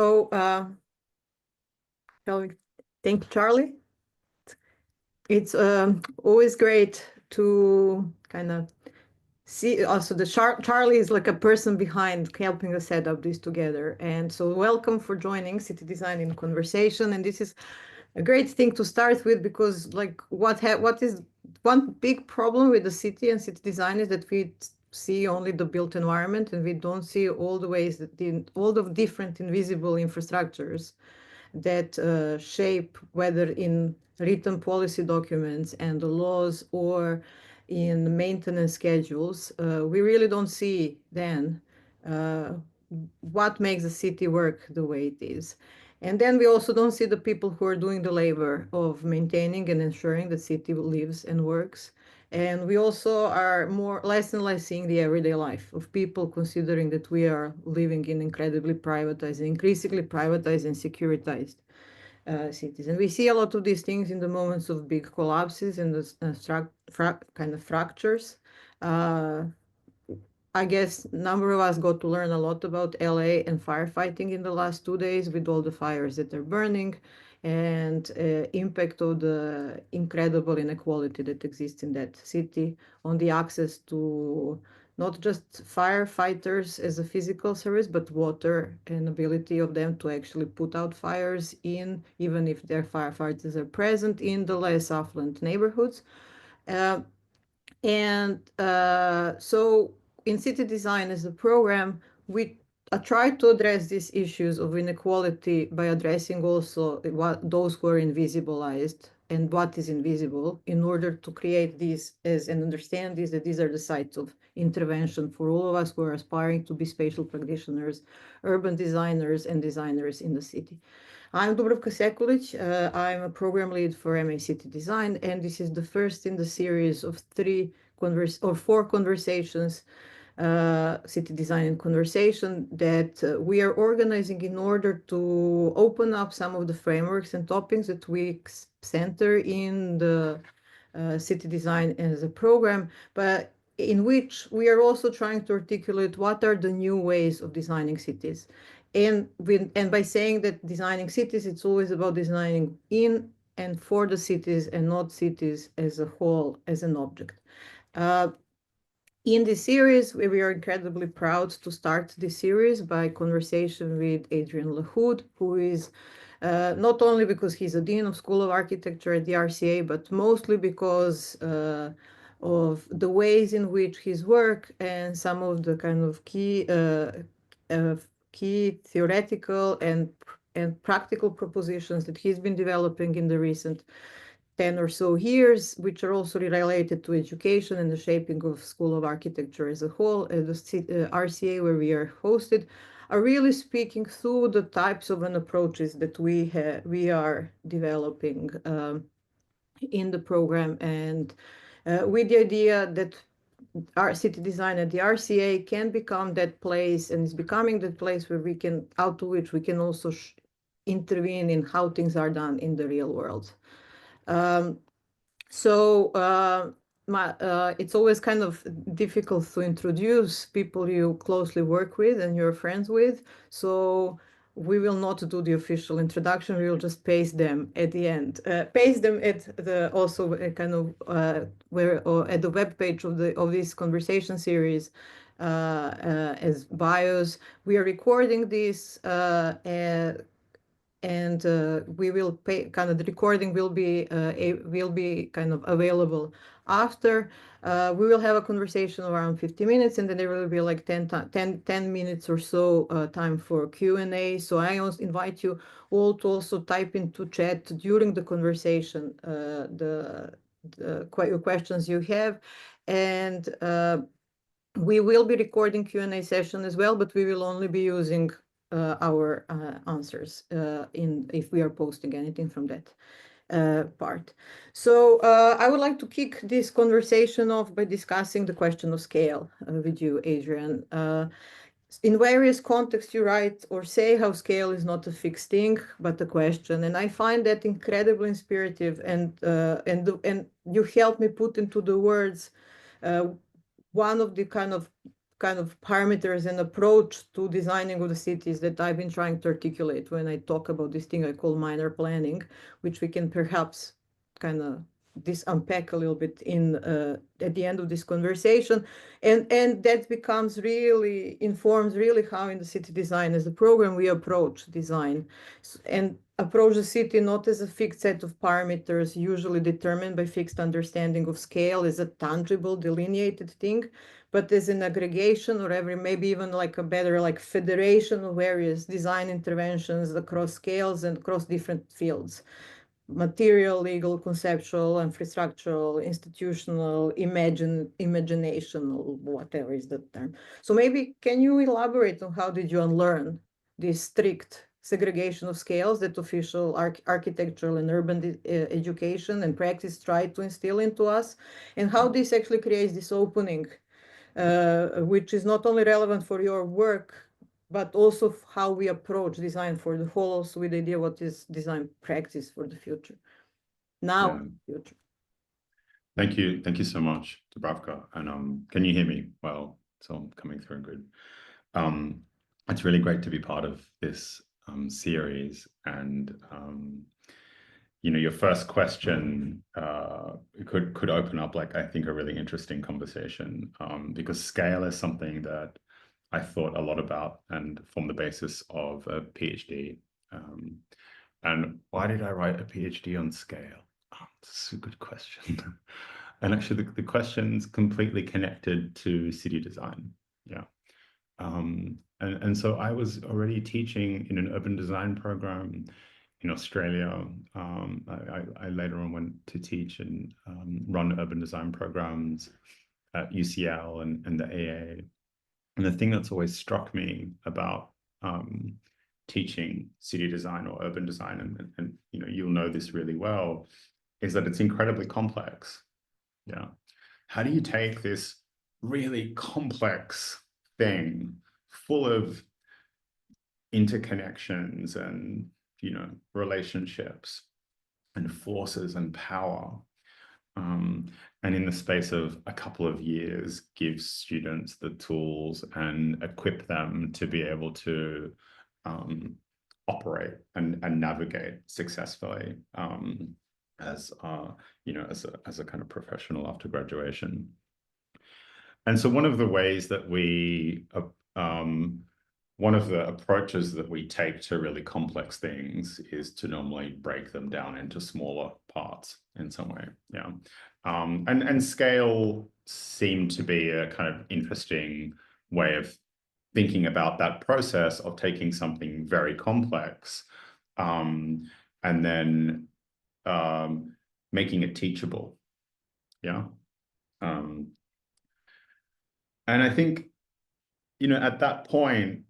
So, thank you, Charlie. It's always great to kind of see also Charlie is like a person behind helping us set up this together. And so welcome for joining City Design in Conversation. And this is a great thing to start with because like what is one big problem with the city and city design is that we see only the built environment and we don't see all the ways that all the different invisible infrastructures that shape whether in written policy documents and the laws or in maintenance schedules. We really don't see then uh, what makes the city work the way it is. And then we also don't see the people who are doing the labor of maintaining and ensuring the city lives and works. And we also are less and less seeing the everyday life of people, considering that we are living in incredibly privatized, increasingly privatized and securitized cities. And we see a lot of these things in the moments of big collapses and the kind of fractures. Uh, I guess a number of us got to learn a lot about LA and firefighting in the last 2 days with all the fires that are burning and impact of the incredible inequality that exists in that city on the access to not just firefighters as a physical service, but water and ability of them to actually put out fires in, even if their firefighters are present in the less affluent neighborhoods. Uh, so in city design as a program, we try to address these issues of inequality by addressing also those who are invisibilized and what is invisible in order to create these and understand these, that these are the sites of intervention for all of us who are aspiring to be spatial practitioners, urban designers, and designers in the city. I'm Dubravka Sekulić. I'm a program lead for MA City Design, and this is the first in the series of four conversations, City Design and Conversation, that we are organizing in order to open up some of the frameworks and topics that we center in the City Design as a program, but in which we are also trying to articulate what are the new ways of designing cities. And by saying that designing cities, it's always about designing in and for the cities and not cities as a whole, as an object. In this series, we are incredibly proud to start this series by conversation with Adrian Lahoud, who is not only because he's a dean of School of Architecture at the RCA, but mostly because of the ways in which his work and some of the kind of key theoretical and practical propositions that he's been developing in the recent 10 or so years, which are also related to education and the shaping of School of Architecture as a whole, the RCA where we are hosted, are really speaking through the types of approaches that we are developing in the program, and with the idea that our city design at the RCA can become that place and is becoming that place where we can, out of which we can also intervene in how things are done in the real world. It's always kind of difficult to introduce people you closely work with and you're friends with. So we will not do the official introduction. We will just paste them at the end. Paste them at the also kind of where or at the webpage of this conversation series as bios. We are recording this and we will pay kind of the recording will be kind of available after. We will have a conversation around 50 minutes and then there will be like 10 minutes or so time for Q&A. So I also invite you all to also type into chat during the conversation the questions you have, and we will be recording Q&A session as well, but we will only be using our answers if we are posting anything from that part. So I would like to kick this conversation off by discussing the question of scale with you, Adrian. In various contexts, you write or say how scale is not a fixed thing, but a question. And I find that incredibly inspirative, and you help me put into the words one of the kind of kind of parameters and approach to designing of the cities that I've been trying to articulate when I talk about this thing I call minor planning, which we can perhaps kind of unpack a little bit in at the end of this conversation, and that becomes really informs really how in the city design as a program we approach design and approach the city not as a fixed set of parameters usually determined by fixed understanding of scale as a tangible delineated thing, but as an aggregation or maybe even like a better like federation of various design interventions across scales and across different fields: material, legal, conceptual, infrastructural, institutional, imaginational, whatever is the term. So maybe can you elaborate on how did you unlearn this strict segregation of scales that official architectural and urban education and practice try to instill into us, and how this actually creates this opening, which is not only relevant for your work, but also how we approach design for the whole, also with the idea what is design practice for the future, now, future. Thank you so much, Dubravka. And can you hear me well? So I'm coming through good. It's really great to be part of this series, and you know, your first question could open up, like, I think, a really interesting conversation, because scale is something that I thought a lot about and formed the basis of a PhD. And why did I write a PhD on scale? Oh, that's a good question. And actually, the question's completely connected to city design. Yeah. And so I was already teaching in an urban design program in Australia. I later on went to teach and run urban design programs at UCL and the AA. And the thing that's always struck me about teaching city design or urban design, and you know, you'll know this really well, is that it's incredibly complex. Yeah. How do you take this really complex thing full of interconnections and, you know, relationships and forces and power, and in the space of a couple of years give students the tools and equip them to be able to operate and navigate successfully as you know, as a kind of professional after graduation. And so one of the ways that we one of the approaches that we take to really complex things is to normally break them down into smaller parts in some way. Yeah. And scale seemed to be a kind of interesting way of thinking about that process of taking something very complex and then making it teachable. Yeah. And I think, you know, at that point,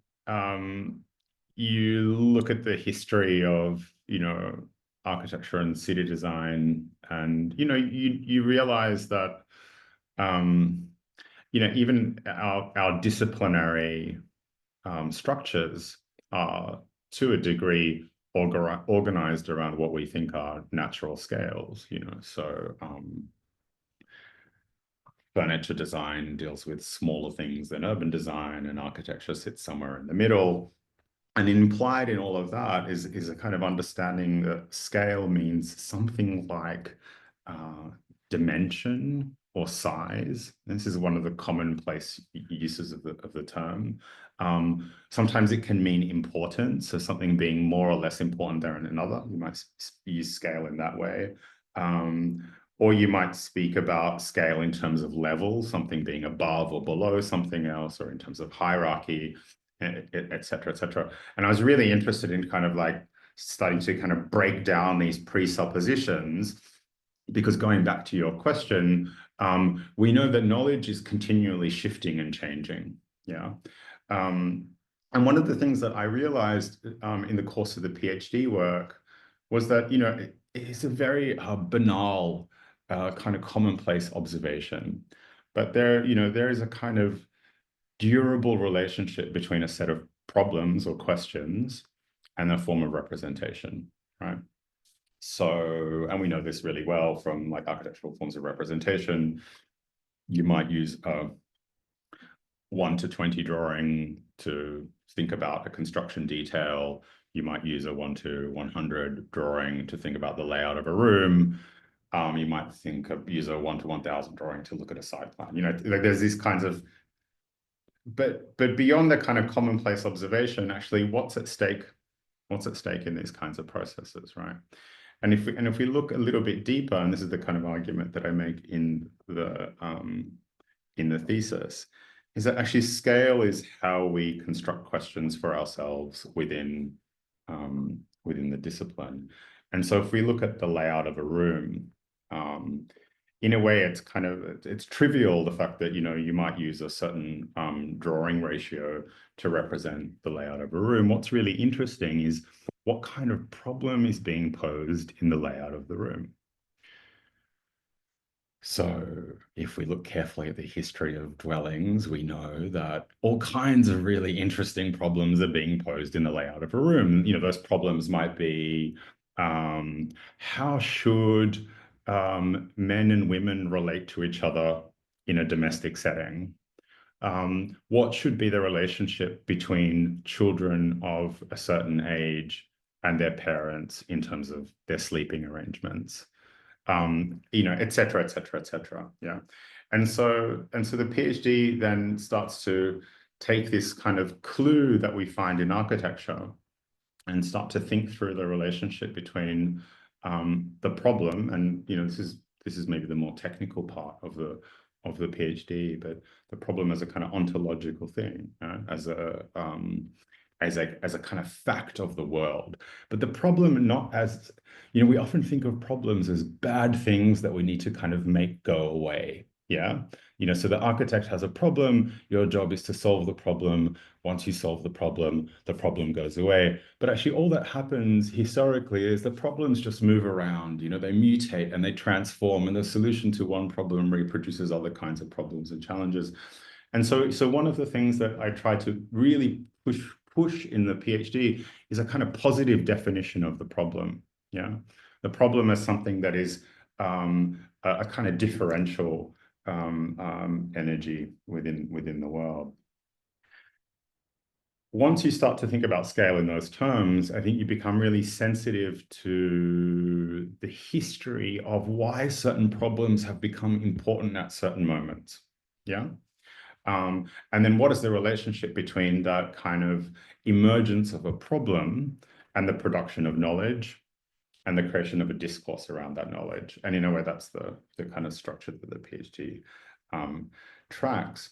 you look at the history of, you know, architecture and city design, and, you know, you realize that, you know, even our disciplinary structures are, to a degree, organized around what we think are natural scales, you know. So furniture design deals with smaller things than urban design, and architecture sits somewhere in the middle. And implied in all of that is a kind of understanding that scale means something like dimension or size. And this is one of the commonplace uses of the term. Sometimes it can mean importance, so something being more or less important than another. You might use scale in that way. Or you might speak about scale in terms of level, something being above or below something else, or in terms of hierarchy, et cetera, et cetera. And I was really interested in kind of like starting to kind of break down these presuppositions, because going back to your question, we know that knowledge is continually shifting and changing. Yeah. And one of the things that I realized in the course of the PhD work was that, you know, it's a very banal kind of commonplace observation, but there, you know, there is a kind of durable relationship between a set of problems or questions and a form of representation, right? So, and we know this really well from like architectural forms of representation. You might use 1 to 20 drawing to think about a construction detail. You might use a 1 to 100 drawing to think about the layout of a room. You might use a 1 to 1000 drawing to look at a site plan. You know, like there's these kinds of, but beyond the kind of commonplace observation, actually, what's at stake? What's at stake in these kinds of processes, right? And if we look a little bit deeper, and this is the kind of argument that I make in the thesis, is that actually scale is how we construct questions for ourselves within the discipline. And so if we look at the layout of a room, in a way, it's trivial, the fact that, you know, you might use a certain drawing ratio to represent the layout of a room. What's really interesting is what kind of problem is being posed in the layout of the room. So if we look carefully at the history of dwellings, we know that all kinds of really interesting problems are being posed in the layout of a room. You know, those problems might be, how should men and women relate to each other in a domestic setting? What should be the relationship between children of a certain age and their parents in terms of their sleeping arrangements? You know, et cetera, et cetera, et cetera. Yeah. And so the PhD then starts to take this kind of clue that we find in architecture and start to think through the relationship between the problem, and, you know, this is maybe the more technical part of the PhD, but the problem as a kind of ontological thing, as a kind of fact of the world. But the problem not as, you know, we often think of problems as bad things that we need to kind of make go away. Yeah. You know, so the architect has a problem, your job is to solve the problem. Once you solve the problem goes away. But actually all that happens historically is the problems just move around, you know, they mutate and they transform, and the solution to one problem reproduces other kinds of problems and challenges. And so one of the things that I try to really push in the PhD is a kind of positive definition of the problem. Yeah, the problem as something that is a kind of differential energy within the world. Once you start to think about scale in those terms, I think you become really sensitive to the history of why certain problems have become important at certain moments. Yeah. And then what is the relationship between that kind of emergence of a problem and the production of knowledge and the creation of a discourse around that knowledge? And in a way, that's the kind of structure that the PhD tracks.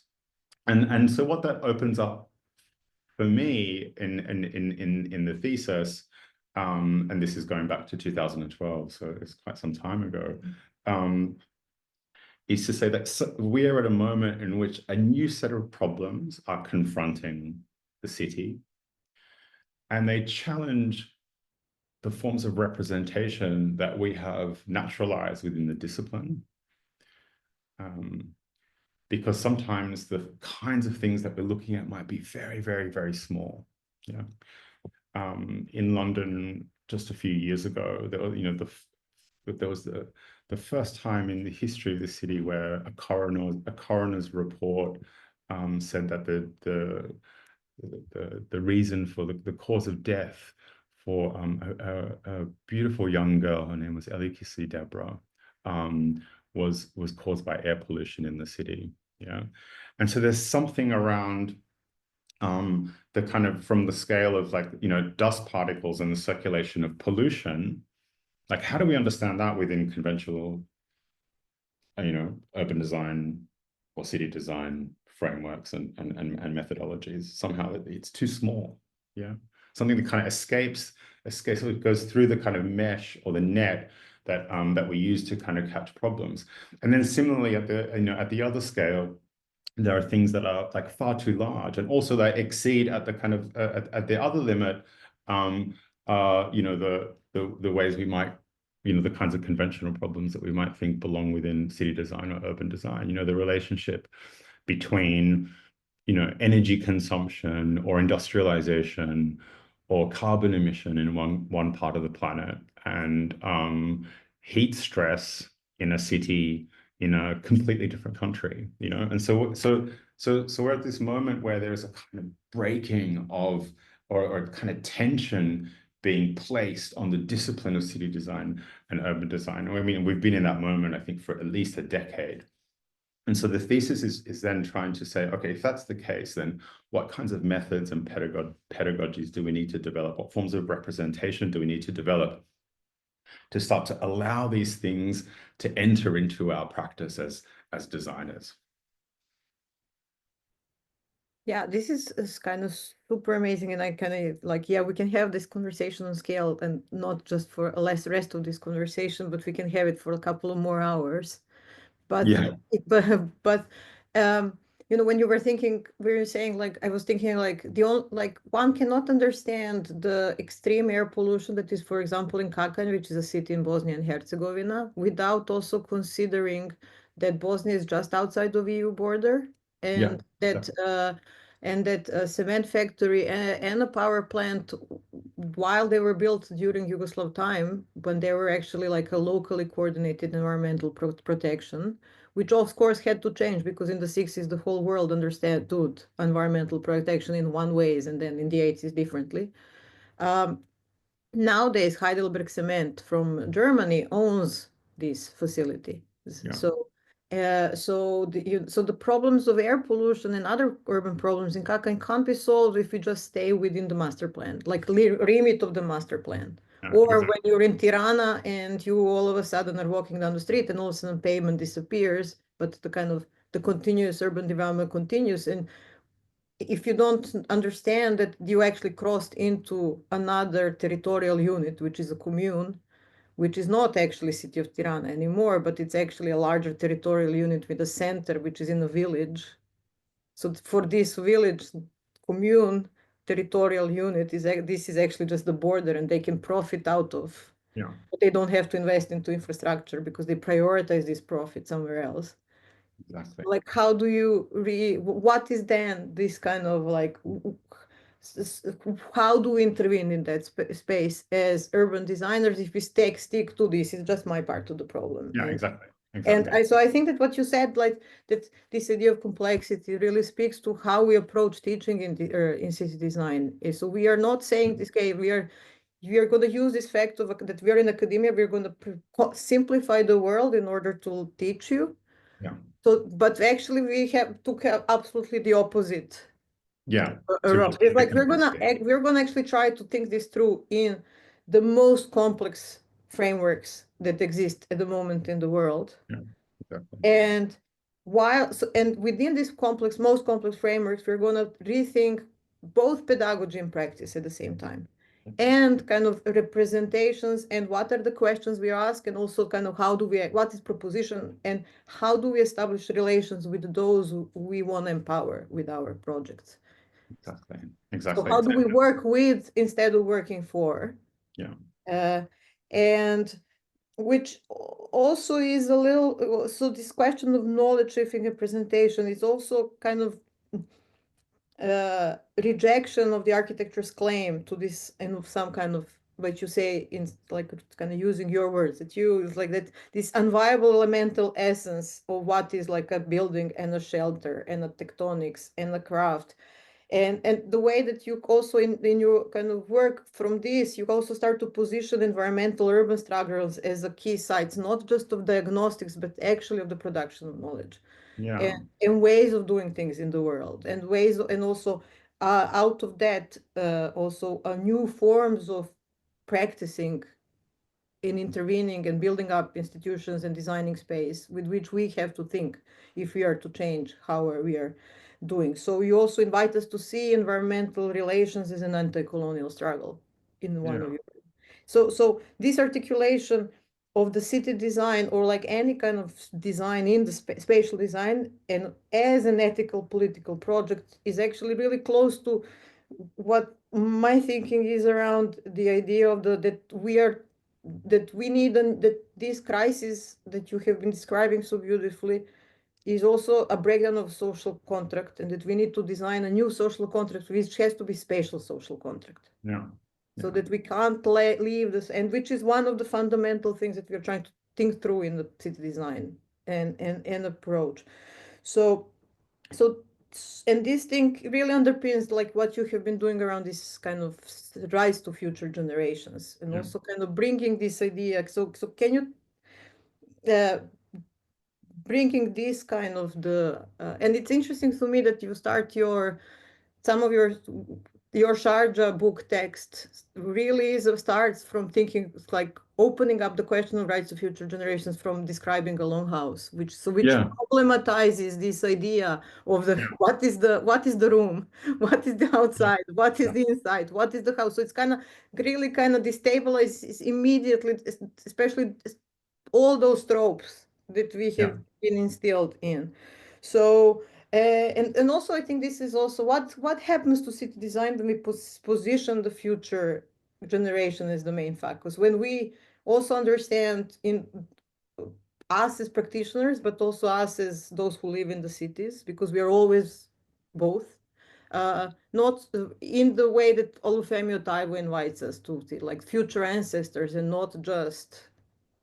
And so what that opens up for me in the thesis, and this is going back to 2012, so it's quite some time ago, is to say that we're at a moment in which a new set of problems are confronting the city, and they challenge the forms of representation that we have naturalized within the discipline. Because sometimes the kinds of things that we're looking at might be very, very, very small. Yeah. In London, just a few years ago, there was the first time in the history of the city where a coroner's report said that the reason for the cause of death for a beautiful young girl, her name was Elikisi Deborah, was caused by air pollution in the city. Yeah. And so there's something around the kind of, from the scale of, like, you know, dust particles and the circulation of pollution, like, how do we understand that within conventional, you know, urban design or city design frameworks and methodologies? Somehow it's too small. Yeah. Something that kind of escapes, so it goes through the kind of mesh or the net that we use to kind of catch problems. And then similarly at the other scale, there are things that are like far too large, and also they exceed at the kind of at the other limit, you know, the ways we might, you know, the kinds of conventional problems that we might think belong within city design or urban design. You know, the relationship between, you know, energy consumption or industrialization or carbon emission in one part of the planet, and heat stress in a city in a completely different country, you know. And so So we're at this moment where there's a kind of breaking of, or kind of tension being placed on the discipline of city design and urban design. I mean, we've been in that moment, I think, for at least a decade. And so the thesis is then trying to say, okay, if that's the case, then what kinds of methods and pedagogies do we need to develop? What forms of representation do we need to develop to start to allow these things to enter into our practice as designers? Yeah, this is kind of super amazing, and I kind of like, yeah, we can have this conversation on scale, and not just for a less rest of this conversation, but we can have it for a couple of more hours. But Yeah, but um, you know, when you were thinking, we were saying, like, I was thinking, like, the only, like, one cannot understand the extreme air pollution that is, for example, in Kakan, which is a city in Bosnia and Herzegovina, without also considering that Bosnia is just outside of EU border, yeah, and that a cement factory and a power plant, while they were built during Yugoslav time, when they were actually like a locally coordinated environmental protection, which of course had to change because in the 60s the whole world understood environmental protection in one ways, and then in the 80s differently. Um, Nowadays, Heidelberg Cement from Germany owns this facility. yeah, So the problems of air pollution and other urban problems in Kakan can't be solved if we just stay within the master plan, like remit of the master plan. yeah, Or exactly. when you're in Tirana and you all of a sudden are walking down the street and all of a sudden pavement disappears, but the kind of the continuous urban development continues. And if you don't understand that you actually crossed into another territorial unit, which is a commune, which is not actually city of Tirana anymore, but it's actually a larger territorial unit with a center, which is in a village. So for this village commune territorial unit, this is actually just the border, and they can profit out of. Yeah, But they don't have to invest into infrastructure because they prioritize this profit somewhere else. exactly. Like, how do you what is then this kind of like, how do we intervene in that space as urban designers if we stick to this? It's just my part of the problem. Yeah, And exactly. and Exactly. I think that what you said, like, that this idea of complexity really speaks to how we approach teaching in city design. So we are not saying this, okay, we are going to use this fact of that we are in academia, we're going to simplify the world in order to teach you. Yeah, So, but actually, we have to have absolutely the opposite yeah. To around. reduce It's the like complexity. we're gonna actually try to think this through in the most complex frameworks that exist at the moment in the world. Yeah, exactly. And and within these most complex frameworks, we're going to rethink both pedagogy and practice at the same time, and kind of representations and what are the questions we ask, and also kind of what is proposition, and how do we establish relations with those we want to empower with our projects. Exactly. So Exactly. how do we Exactly. work with instead of working for? Yeah. Uh, and which also is a little, so this question of knowledge shifting and presentation is also kind of rejection of the architecture's claim to this, and some kind of what you say in, like, kind of using your words that you use, like, that this unviable elemental essence of what is like a building and a shelter and a tectonics and a craft. And the way that you also in your kind of work from this, you also start to position environmental urban struggles as a key sites, not just of diagnostics, but actually of the production of knowledge, Yeah. and ways of doing things in the world, and and also out of that, also new forms of practicing in intervening and building up institutions and designing space with which we have to think if we are to change how we are doing. So you also invite us to see environmental relations as an anti-colonial struggle in one of Yeah. your. So this articulation of the city design, or like any kind of design in the spatial design, and as an ethical political project, is actually really close to what my thinking is around the idea of that we need, and that this crisis that you have been describing so beautifully is also a breakdown of social contract, and that we need to design a new social contract which has to be spatial social contract, Yeah. so Yeah. that we can't leave this, and which is one of the fundamental things that we're trying to think through in the city design and approach. So so and this thing really underpins like what you have been doing around this kind of rise to future generations, and Yeah. also kind of bringing this idea. So can you bringing this kind of and it's interesting to me that you start some of your Sharjah book text really starts from thinking like opening up the question of rights to future generations from describing a longhouse, which Yeah. problematizes this idea of the Yeah. what is the room, what is the Yeah. outside, what is Yeah. the inside, what is the house. So it's kind of really kind of destabilizes immediately, especially all those tropes that we Yeah. have been instilled in. So, and also I think this is also what happens to city design when we position the future generation as the main focus. When we also understand in us as practitioners, but also us as those who live in the cities, because we are always both. Not in the way that Olufemi Otaiwo invites us to, like future ancestors and not just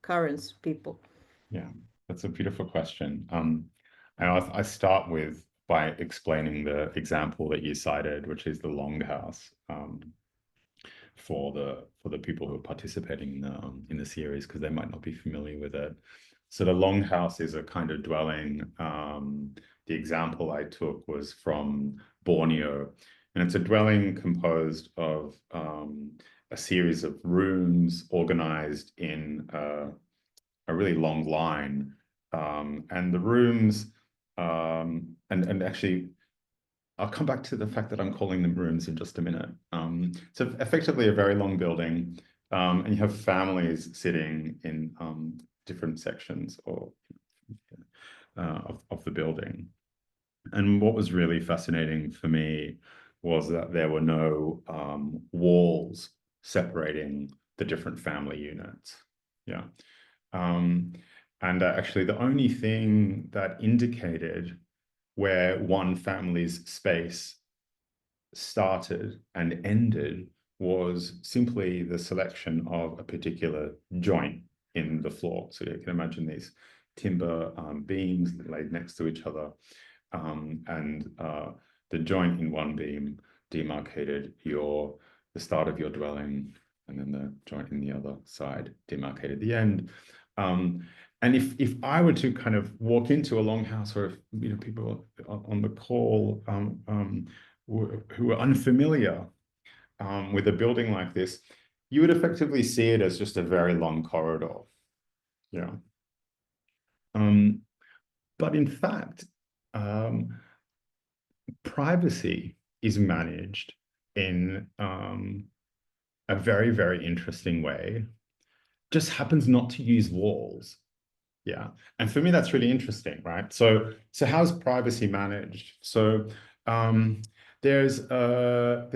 current people. Yeah, that's a beautiful question. I start with by explaining the example that you cited, which is the longhouse, for the people who are participating in the series, because they might not be familiar with it. So the longhouse is a kind of dwelling. The example I took was from Borneo, and it's a dwelling composed of a series of rooms organized in a really long line. And the rooms, and actually, I'll come back to the fact that I'm calling them rooms in just a minute. So effectively a very long building, and you have families sitting in different sections of the building. And what was really fascinating for me was that there were no walls separating the different family units. Yeah. Um, and actually, the only thing that indicated where one family's space started and ended was simply the selection of a particular joint in the floor. So you can imagine these timber beams laid next to each other, and the joint in one beam demarcated the start of your dwelling, and then the joint in the other side demarcated the end. And if I were to kind of walk into a longhouse, or if people on the call who are unfamiliar with a building like this, you would effectively see it as just a very long corridor. Yeah. But in fact, privacy is managed in a very, very interesting way. Just happens not to use walls. Yeah. And for me, that's really interesting, right? So how's privacy managed? So there's a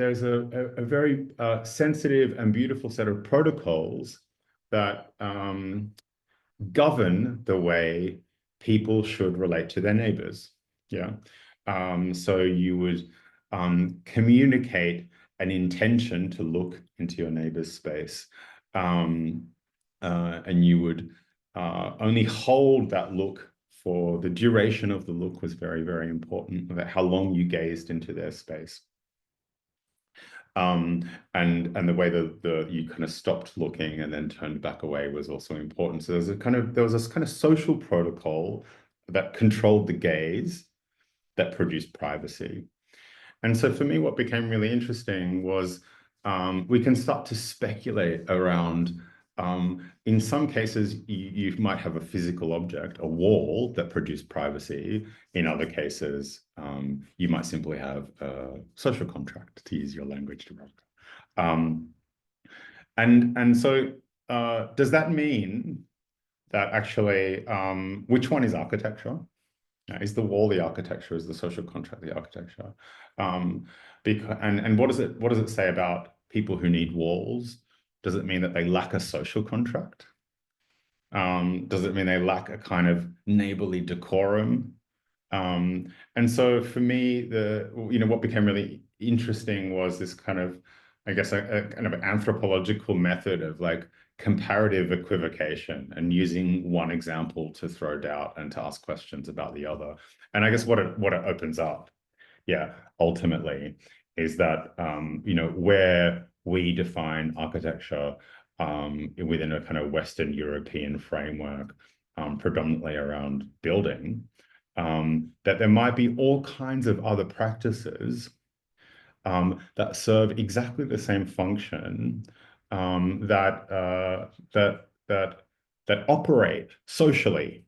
very sensitive and beautiful set of protocols that govern the way people should relate to their neighbors. Yeah. So you would communicate an intention to look into your neighbor's space. And you would only hold that look for the duration of the look was very, very important, about how long you gazed into their space. And the way that you kind of stopped looking and then turned back away was also important. So there was this kind of social protocol that controlled the gaze that produced privacy. And so for me, what became really interesting was we can start to speculate around, in some cases, you might have a physical object, a wall that produced privacy. In other cases, you might simply have a social contract, to use your language, Dubravka. And so does that mean that actually, which one is architecture? Is the wall the architecture? Is the social contract the architecture? And what does it say about people who need walls? Does it mean that they lack a social contract? Does it mean they lack a kind of neighborly decorum? And so for me, what became really interesting was this kind of, I guess, a kind of anthropological method of like comparative equivocation and using one example to throw doubt and to ask questions about the other. And I guess what it opens up yeah, ultimately, is that, you know, where we define architecture within a kind of Western European framework, predominantly around building, that there might be all kinds of other practices that serve exactly the same function, that operate socially,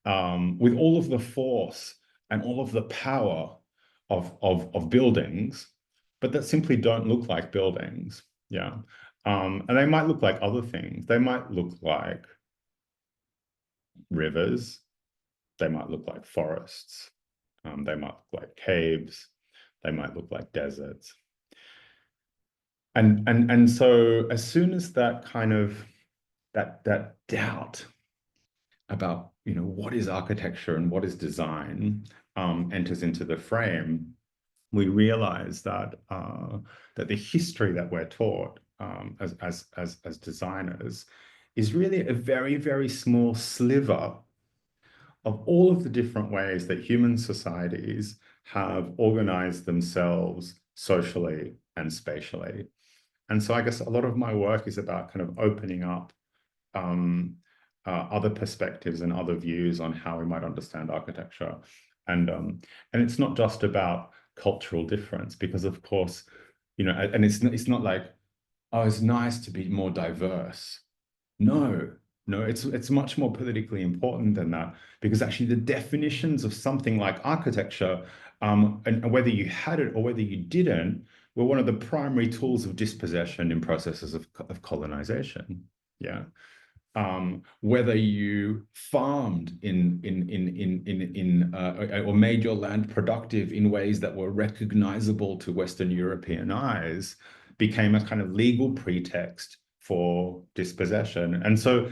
with all of the force and all of the power of buildings, but that simply don't look like buildings. Yeah. And they might look like other things. They might look like rivers. They might look like forests. They might look like caves. They might look like deserts. And so as soon as that kind of that doubt about, you know, what is architecture and what is design enters into the frame, we realize that that the history that we're taught as designers is really a very, very small sliver of all of the different ways that human societies have organized themselves socially and spatially. And so I guess a lot of my work is about kind of opening up other perspectives and other views on how we might understand architecture. And it's not just about cultural difference, because of course, you know, and it's not like, oh, it's nice to be more diverse. No, no, it's much more politically important than that, because actually the definitions of something like architecture, and whether you had it or whether you didn't, were one of the primary tools of dispossession in processes of colonization. Yeah. Whether you farmed or made your land productive in ways that were recognizable to Western European eyes, became a kind of legal pretext for dispossession. And so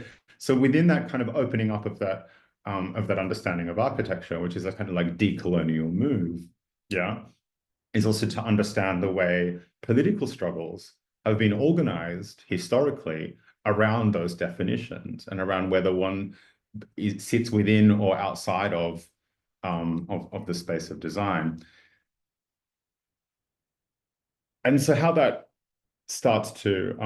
within that kind of opening up of that understanding of architecture, which is a kind of like decolonial move, yeah, is also to understand the way political struggles have been organized historically around those definitions and around whether one sits within or outside of the space of design. And so how that starts to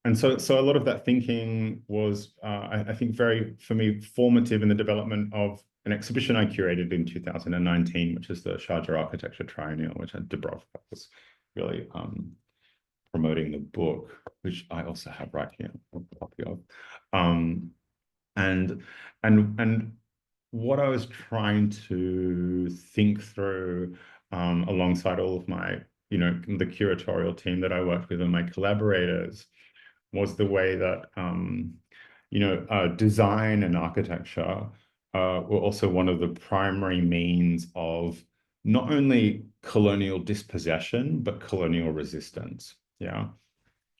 and so a lot of that thinking was, I think, very, for me, formative in the development of an exhibition I curated in 2019, which is the Sharjah Architecture Triennial, which Dubravka was really promoting the book, which I also have right here, a copy of. And what I was trying to think through, alongside all of my, you know, the curatorial team that I worked with and my collaborators, was the way that, you know, design and architecture were also one of the primary means of not only colonial dispossession, but colonial resistance. Yeah.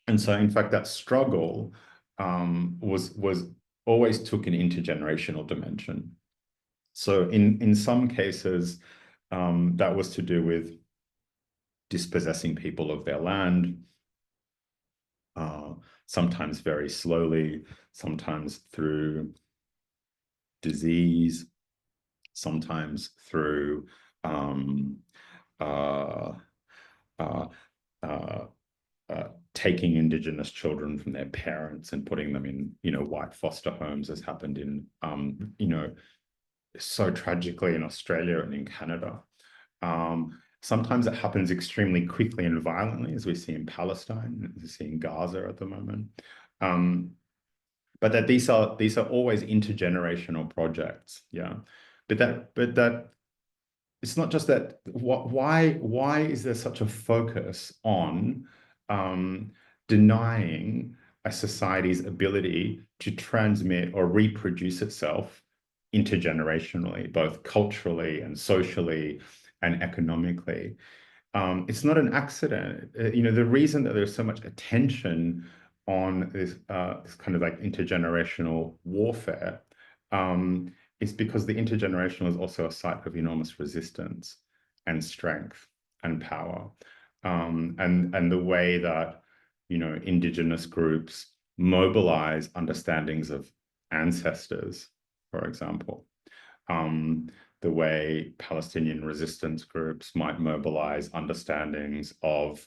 And so, in fact, that struggle was always took an intergenerational dimension. So in some cases, that was to do with dispossessing people of their land, sometimes very slowly, sometimes through disease, sometimes through taking Indigenous children from their parents and putting them in, you know, white foster homes, as happened in, you know, so tragically in Australia and in Canada. Sometimes it happens extremely quickly and violently, as we see in Palestine, as we see in Gaza at the moment. But that these are always intergenerational projects, yeah. But that it's not just that. Why is there such a focus on denying a society's ability to transmit or reproduce itself intergenerationally, both culturally and socially and economically? It's not an accident. You know, the reason that there's so much attention on this kind of like intergenerational warfare is because the intergenerational is also a site of enormous resistance and strength and power. And the way that, you know, Indigenous groups mobilize understandings of ancestors, for example, the way Palestinian resistance groups might mobilize understandings of,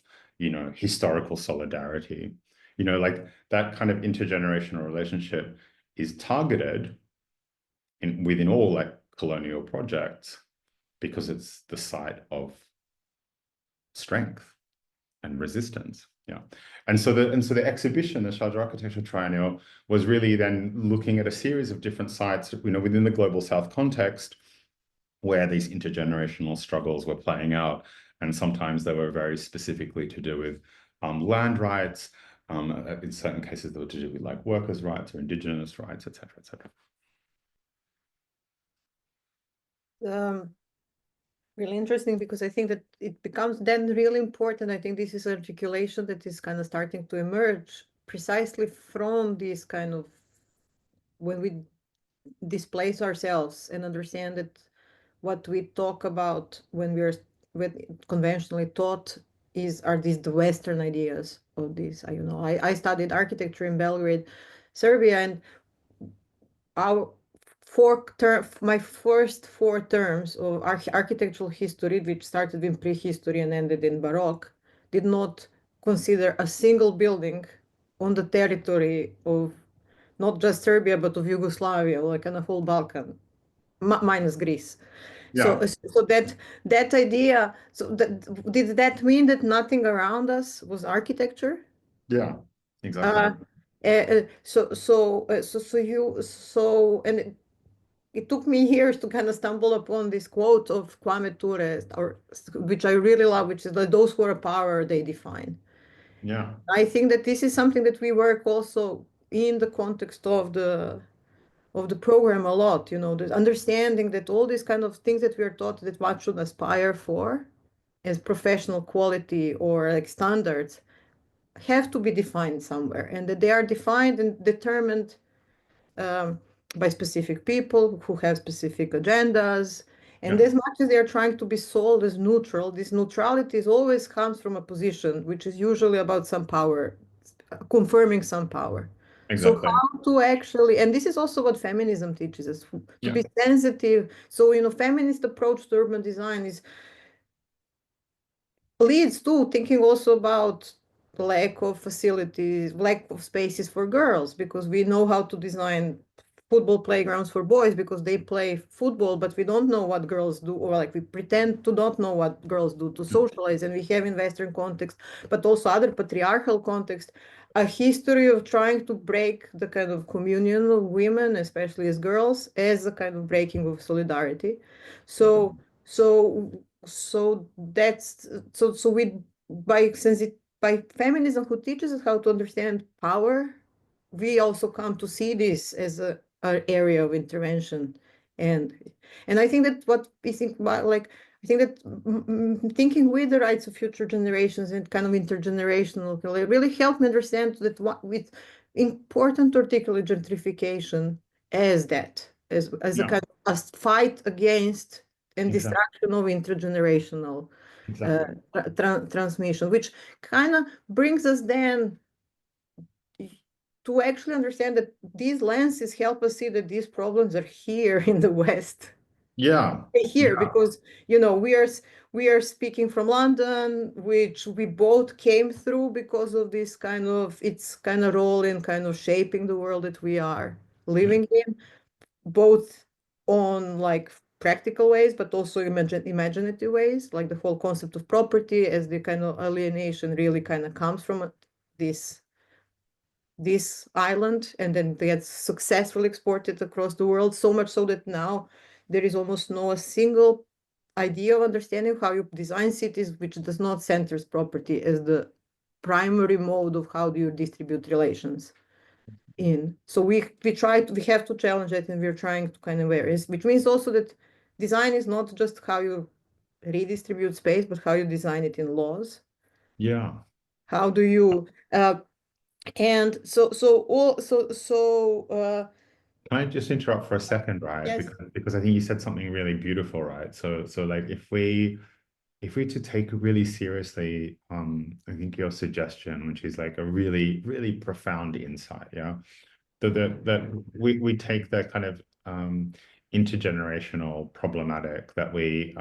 historical solidarity. Like that kind of intergenerational relationship is targeted within all like colonial projects because it's the site of strength and resistance. Yeah. And so the exhibition, the Sharjah Architecture Triennial, was really then looking at a series of different sites, within the Global South context, where these intergenerational struggles were playing out. And sometimes they were very specifically to do with land rights. In certain cases, they were to do with like workers' rights or indigenous rights, et cetera, et cetera. Really interesting, because I think that it becomes then really important. I think this is articulation that is kind of starting to emerge precisely from this kind of, when we displace ourselves and understand that what we talk about when conventionally taught are these the Western ideas of this. I studied architecture in Belgrade, Serbia, and our my first 4 terms of architectural history, which started in prehistory and ended in Baroque, did not consider a single building on the territory of not just Serbia, but of Yugoslavia, like in the whole Balkan, minus Greece. So, Yeah, so that idea, did that mean that nothing around us was architecture? yeah, exactly. Uh, and it took me years to kind of stumble upon this quote of Kwame Ture, which I really love, which is that those who are power, they define. Yeah, I think that this is something that we work also in the context of the program a lot, the understanding that all these kind of things that we are taught that one should aspire for as professional quality or like standards have to be defined somewhere, and that they are defined and determined um, by specific people who have specific agendas. And yeah, as much as they are trying to be sold as neutral, this neutrality always comes from a position which is usually about some power, confirming some power. So exactly. how to actually, and this is also what feminism teaches us, to Yeah, be sensitive. So, feminist approach to urban design leads to thinking also about lack of facilities, lack of spaces for girls, because we know how to design football playgrounds for boys because they play football, but we don't know what girls do, or like we pretend to not know what girls do to socialize. And we have in Western context, but also other patriarchal context, a history of trying to break the kind of communion of women, especially as girls, as a kind of breaking of solidarity. So, so so we by feminism who teaches us how to understand power, we also come to see this as a area of intervention. And I think that what we think about, like, I think that thinking with the rights of future generations and kind of intergenerational really helped me understand that what with important to articulate gentrification as that as a yeah, kind of a fight against and exactly, destruction of intergenerational uh, exactly. transmission, which kind of brings us then to actually understand that these lenses help us see that these problems are here in the West. Yeah, Here, yeah, because we are speaking from London, which we both came through because of this kind of its kind of role in kind of shaping the world that we are yeah, living in, both on like practical ways, but also imaginative ways, like the whole concept of property as the kind of alienation really kind of comes from this this island, and then they get successfully exported across the world, so much so that now there is almost no a single idea of understanding how you design cities which does not centers property as the primary mode of how do you distribute relations in. So we have to challenge it, and we're trying to kind of areas, which means also that design is not just how you redistribute space, but how you design it in laws. yeah. How do you and so all so Can I just interrupt for a second, right? yes. Because I think you said something really beautiful, right? So like if we to take really seriously, I think your suggestion, which is like a really, really profound insight, yeah. That we take that kind of intergenerational problematic that we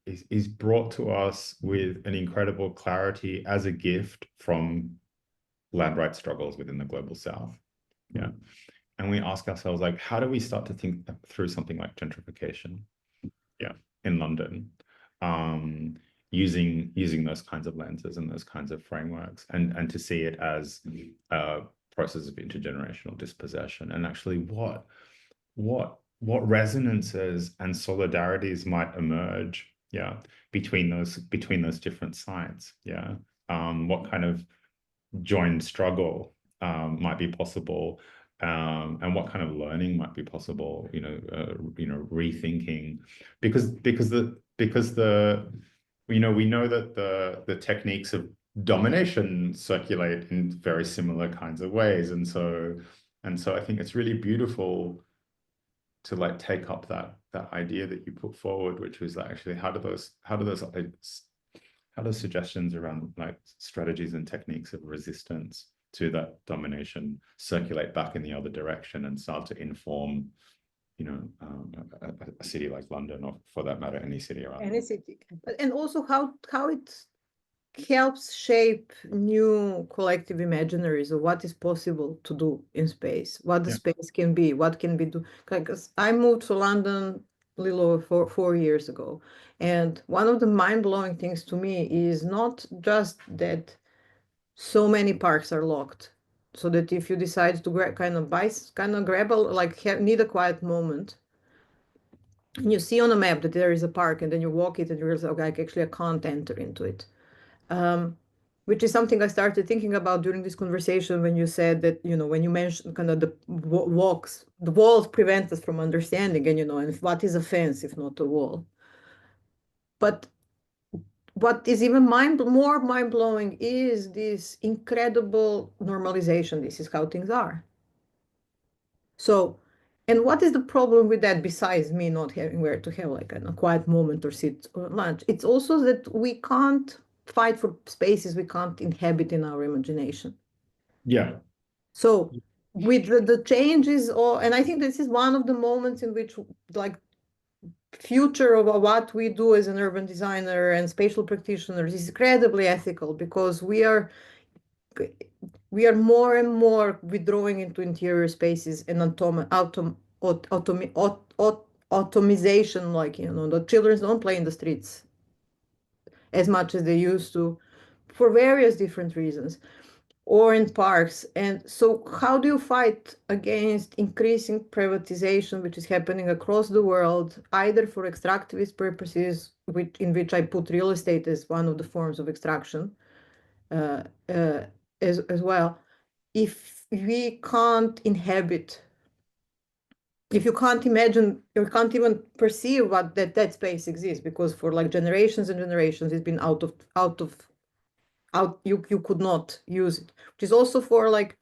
is brought to us with an incredible clarity as a gift from land rights struggles within the global South. Yeah. And we ask ourselves, like, how do we start to think through something like gentrification? Yeah, in London, using those kinds of lenses and those kinds of frameworks, and to see it as a process of intergenerational dispossession, and actually what resonances and solidarities might emerge, yeah, between those different sides, yeah. What kind of joined struggle might be possible, and what kind of learning might be possible, rethinking, because we know that the techniques of domination circulate in very similar kinds of ways, and so I think it's really beautiful to like take up that idea that you put forward, which was that actually how do those suggestions around like strategies and techniques of resistance to that domination circulate back in the other direction and start to inform, a city like London, or for that matter, any city around Any city, and also how it helps shape new collective imaginaries of what is possible to do in space, what the space can be, what can be do. Because I moved to London a little over 4 years ago, and one of the mind-blowing things to me is not just that so many parks are locked, so that if you decide to grab need a quiet moment, and you see on a map that there is a park, and then you walk it and you realize, okay, actually I can't enter into it. Which is something I started thinking about during this conversation when you said that, when you mentioned kind of the walls prevent us from understanding, and what is a fence if not a wall? But what is even more mind-blowing is this incredible normalization. This is how things are. So, and what is the problem with that besides me not having where to have like a quiet moment or sit or lunch? It's also that we can't fight for spaces we can't inhabit in our imagination. Yeah. So with the changes, and I think this is one of the moments in which like future of what we do as an urban designer and spatial practitioners is incredibly ethical, because we are more and more withdrawing into interior spaces and automation, like, the children don't play in the streets as much as they used to for various different reasons, or in parks. And so how do you fight against increasing privatization, which is happening across the world, either for extractivist purposes, in which I put real estate as one of the forms of extraction, uh, uh, as well, if we can't inhabit, if you can't imagine, you can't even perceive what that space exists, because for like generations and generations it's been you could not use it, which is also for like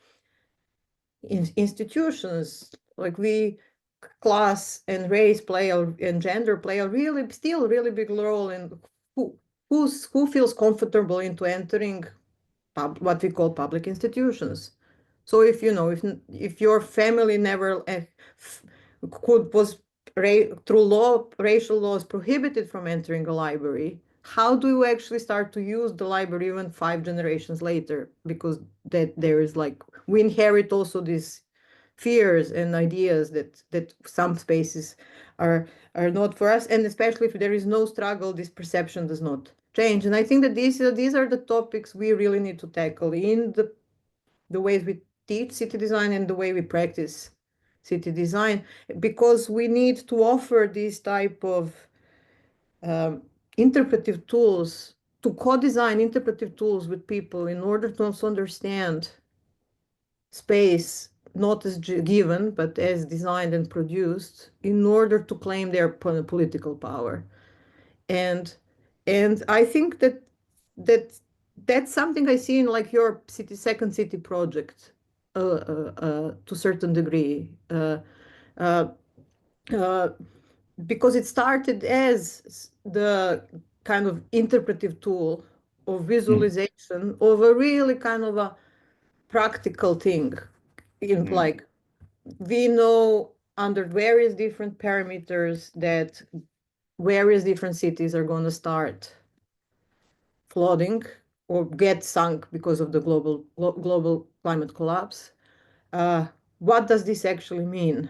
institutions, like class and race and gender play a really big role in who feels comfortable into entering what we call public institutions. So if your family never was through racial laws prohibited from entering a library, how do you actually start to use the library even 5 generations later? Because that there is like, we inherit also these fears and ideas that some spaces are not for us, and especially if there is no struggle, this perception does not change. And I think that these are the topics we really need to tackle in the ways we teach city design and the way we practice city design, because we need to offer these type of interpretive tools, to co-design interpretive tools with people in order to also understand space not as given but as designed and produced, in order to claim their political power. And I think that that's something I see in like your second city project, to a certain degree, uh, uh, because it started as the kind of interpretive tool of visualization of a really kind of a practical thing. In like, we know under various different parameters that various different cities are going to start flooding or get sunk because of the global climate collapse. What does this actually mean?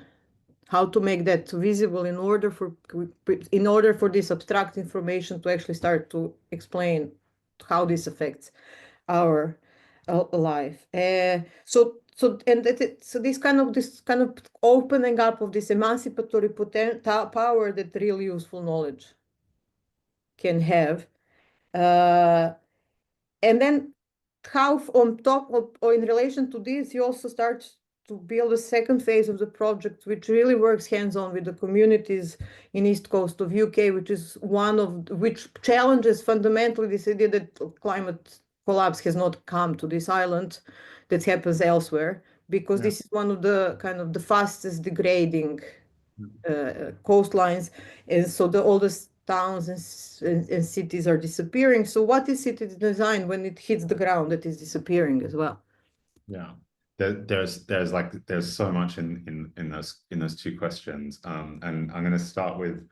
How to make that visible in order for this abstract information to actually start to explain how this affects our life. So this kind of opening up of this emancipatory power that really useful knowledge can have. And then how on top of, or in relation to this, you also start to build a second phase of the project, which really works hands-on with the communities in East Coast of UK, which challenges fundamentally this idea that climate collapse has not come to this island, that happens elsewhere, because this is one of the kind of the fastest degrading coastlines, and so the oldest towns and cities are disappearing. So what is city design when it hits the ground that is disappearing as well? Yeah. There's so much in those two questions. And I'm going to start with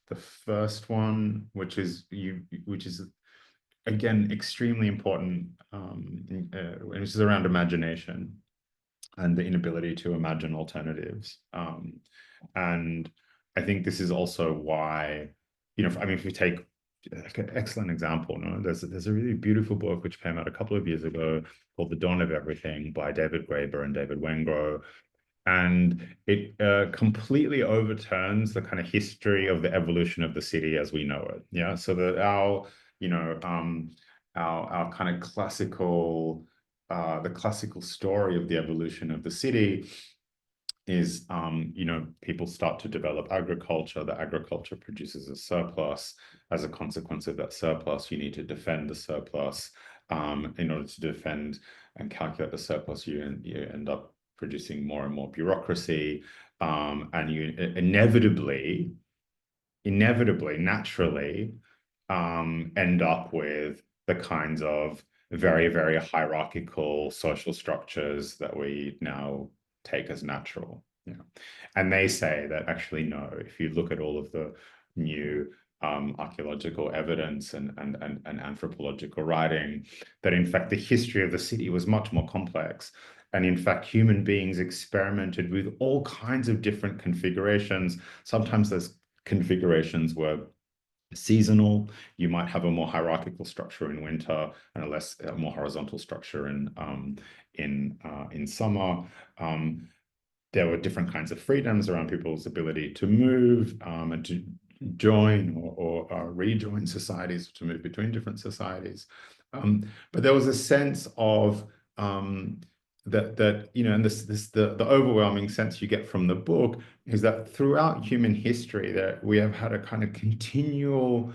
the first one, which is again extremely important, which is around imagination and the inability to imagine alternatives. And I think this is also why, I mean, if we take like an excellent example, there's a really beautiful book which came out a couple of years ago called The Dawn of Everything by David Graeber and David Wengrow. And it completely overturns the kind of history of the evolution of the city as we know it. Yeah. So that our kind of classical, the classical story of the evolution of the city is, people start to develop agriculture. The agriculture produces a surplus. As a consequence of that surplus, you need to defend the surplus. In order to defend and calculate the surplus, you end up producing more and more bureaucracy, and you inevitably, naturally, end up with the kinds of very, very hierarchical social structures that we now take as natural. And they say that actually, no, if you look at all of the new archaeological evidence and anthropological writing, that in fact the history of the city was much more complex. And in fact, human beings experimented with all kinds of different configurations. Sometimes those configurations were seasonal. You might have a more hierarchical structure in winter and a more horizontal structure in summer. There were different kinds of freedoms around people's ability to move and to join or rejoin societies, to move between different societies. But there was a sense of and the overwhelming sense you get from the book is that throughout human history that we have had a kind of continual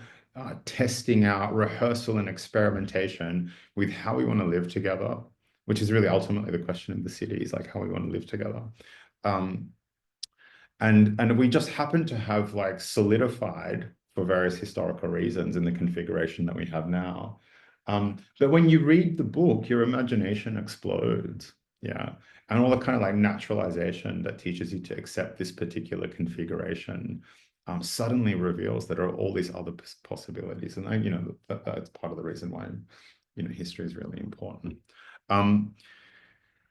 testing out, rehearsal and experimentation with how we want to live together, which is really ultimately the question of the city, is like how we want to live together. And we just happen to have like solidified for various historical reasons in the configuration that we have now. But when you read the book, your imagination explodes. Yeah. And all the kind of like naturalization that teaches you to accept this particular configuration suddenly reveals that there are all these other possibilities. And that's part of the reason why, history is really important.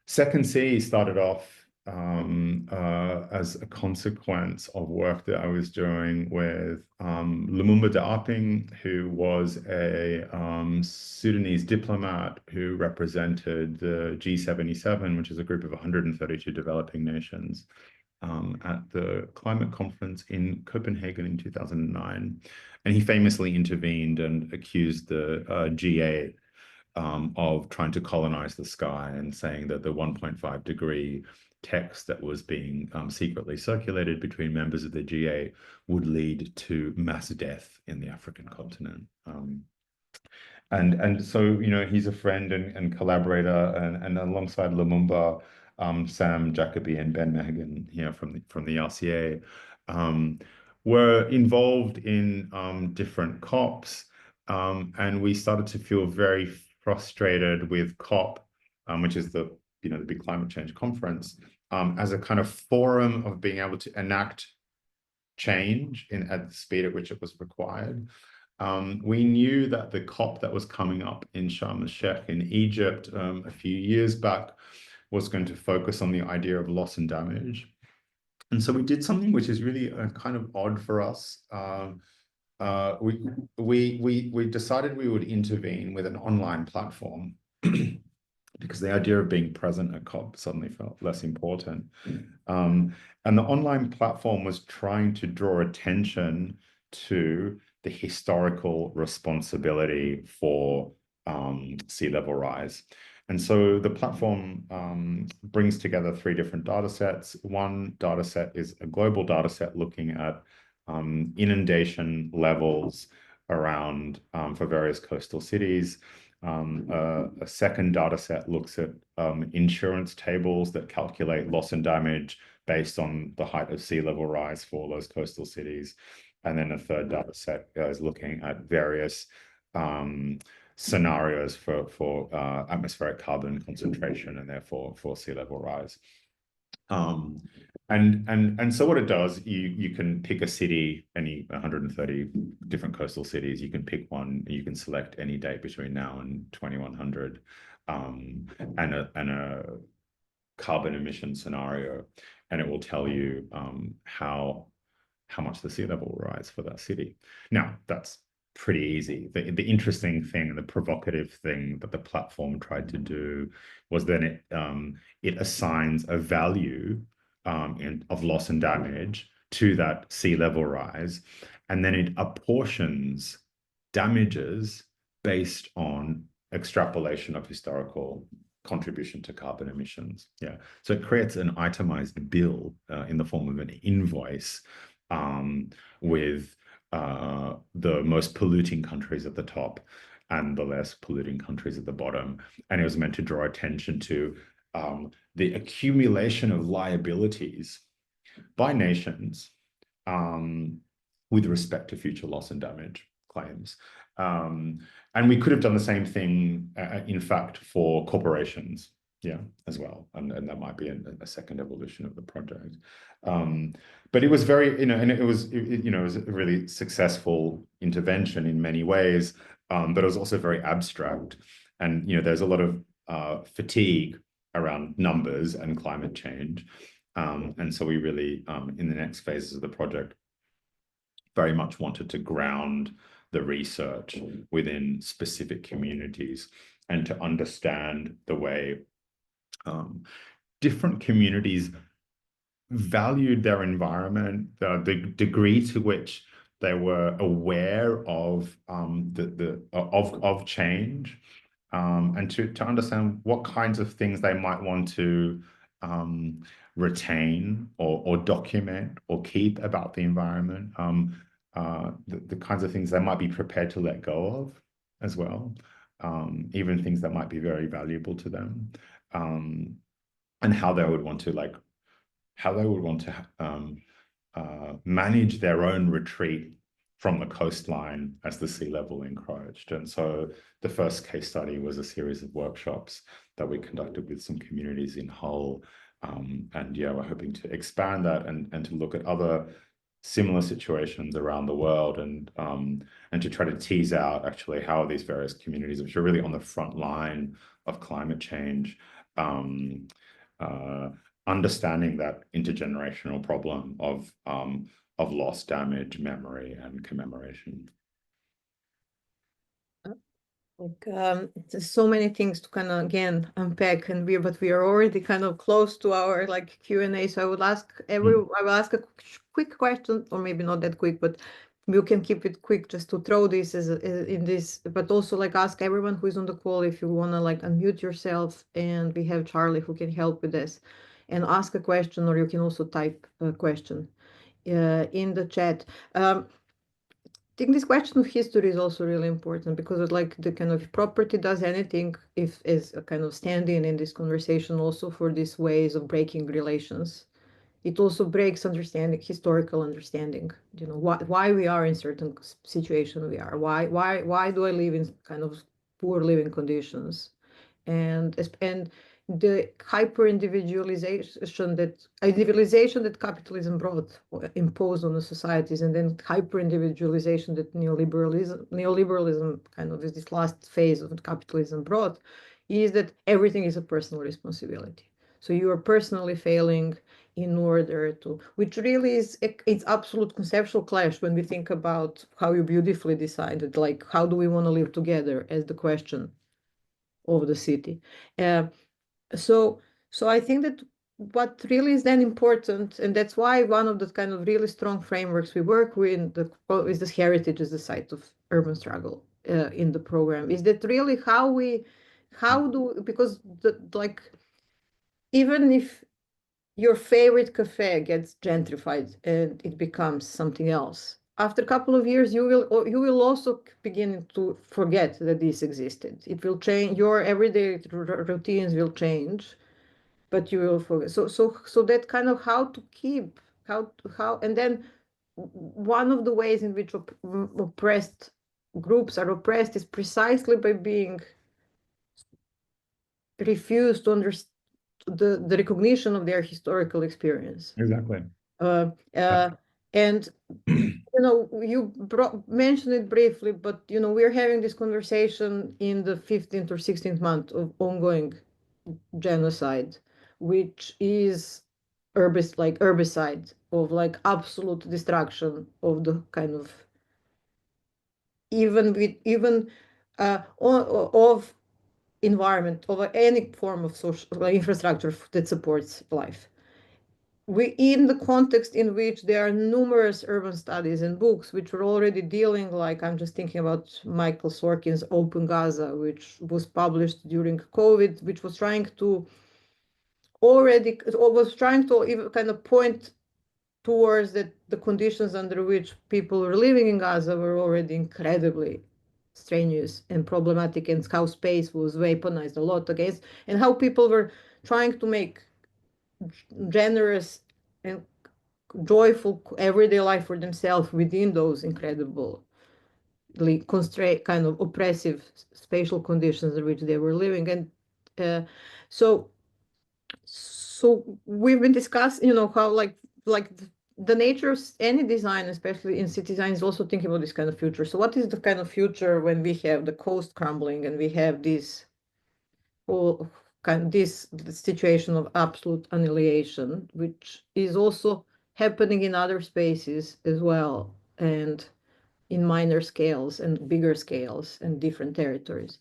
Second C started off as a consequence of work that I was doing with Lumumba Diaping, who was a Sudanese diplomat who represented the G77, which is a group of 132 developing nations, at the climate conference in Copenhagen in 2009. And he famously intervened and accused the G8 of trying to colonize the sky, and saying that the 1.5 degree text that was being secretly circulated between members of the G8 would lead to mass death in the African continent. And so, he's a friend and collaborator, and alongside Lumumba, Sam Jacoby and Ben Mehigan, from the RCA, were involved in different COPs, and we started to feel very frustrated with COP, which is the big climate change conference, as a kind of forum of being able to enact change at the speed at which it was required. We knew that the COP that was coming up in Sharm el-Sheikh in Egypt a few years back was going to focus on the idea of loss and damage. And so we did something which is really kind of odd for us. We decided we would intervene with an online platform because the idea of being present at COP suddenly felt less important. And the online platform was trying to draw attention to the historical responsibility for sea level rise. And so the platform brings together 3 different data sets. One data set is a global data set looking at inundation levels around for various coastal cities. A second data set looks at insurance tables that calculate loss and damage based on the height of sea level rise for those coastal cities. And then a third data set is looking at various scenarios for atmospheric carbon concentration and therefore for sea level rise. And so what it does, you can pick a city, any 130 different coastal cities. You can pick one. You can select any date between now and 2100, and a carbon emission scenario, and it will tell you how much the sea level will rise for that city. Now that's pretty easy. The interesting thing, the provocative thing that the platform tried to do was then it assigns a value of loss and damage to that sea level rise, and then it apportions damages based on extrapolation of historical contribution to carbon emissions. Yeah, so it creates an itemized bill in the form of an invoice with the most polluting countries at the top and the less polluting countries at the bottom. And it was meant to draw attention to the accumulation of liabilities by nations with respect to future loss and damage claims. And we could have done the same thing, in fact, for corporations, yeah, as well. And that might be a second evolution of the project. But it was very, and it was a really successful intervention in many ways, but it was also very abstract. And, there's a lot of fatigue around numbers and climate change. And so we really, in the next phases of the project, very much wanted to ground the research within specific communities and to understand the way different communities valued their environment, the degree to which they were aware of of change, and to understand what kinds of things they might want to retain or document or keep about the environment, the kinds of things they might be prepared to let go of as well, even things that might be very valuable to them, and how they would want to manage their own retreat from the coastline as the sea level encroached. And so the first case study was a series of workshops that we conducted with some communities in Hull. And yeah, we're hoping to expand that and to look at other similar situations around the world, and to try to tease out actually how these various communities, which are really on the front line of climate change, understanding that intergenerational problem of loss, damage, memory, and commemoration. There's so many things to kind of again unpack, and but we are already kind of close to our like Q&A. So I would ask I will ask a quick question, or maybe not that quick, but you can keep it quick just to throw this as in this, but also like ask everyone who is on the call if you want to like unmute yourself, and we have Charlie who can help with this and ask a question, or you can also type a question in the chat. I think this question of history is also really important, because it's like the kind of property does anything if is a kind of stand-in in this conversation also for these ways of breaking relations. It also breaks understanding, historical understanding, why we are in certain situation we are, why do I live in kind of poor living conditions, and the hyper individualization that capitalism brought or imposed on the societies, and then hyper individualization that neoliberalism kind of is this last phase of capitalism brought, is that everything is a personal responsibility. So you are personally failing in order to, which really is it's absolute conceptual clash when we think about how you beautifully decided, like how do we want to live together as the question of the city. Uh, so I think that what really is then important, and that's why one of the kind of really strong frameworks we work with is this heritage as the site of urban struggle in the program, is that really because like even if your favorite cafe gets gentrified and it becomes something else, after a couple of years you will also begin to forget that this existed. It will change, your everyday routines will change, but you will forget. So that kind of how to keep how and then one of the ways in which oppressed groups are oppressed is precisely by being refused to understand the recognition of their historical experience. Exactly. Uh, uh, and you mentioned it briefly, but we're having this conversation in the 15th or 16th month of ongoing genocide, which is herbicide of like absolute destruction of the kind of even of environment, of any form of social infrastructure that supports life. In the context in which there are numerous urban studies and books which were already dealing, like I'm just thinking about Michael Sorkin's Open Gaza, which was published during COVID, which was trying to even kind of point towards that the conditions under which people were living in Gaza were already incredibly strenuous and problematic, and how space was weaponized a lot against, and how people were trying to make generous and joyful everyday life for themselves within those incredibly constrained, kind of oppressive spatial conditions in which they were living. And uh, so we've been discussing, how like the nature of any design, especially in city design, is also thinking about this kind of future. So what is the kind of future when we have the coast crumbling and we have this whole this situation of absolute annihilation, which is also happening in other spaces as well, and in minor scales and bigger scales and different territories?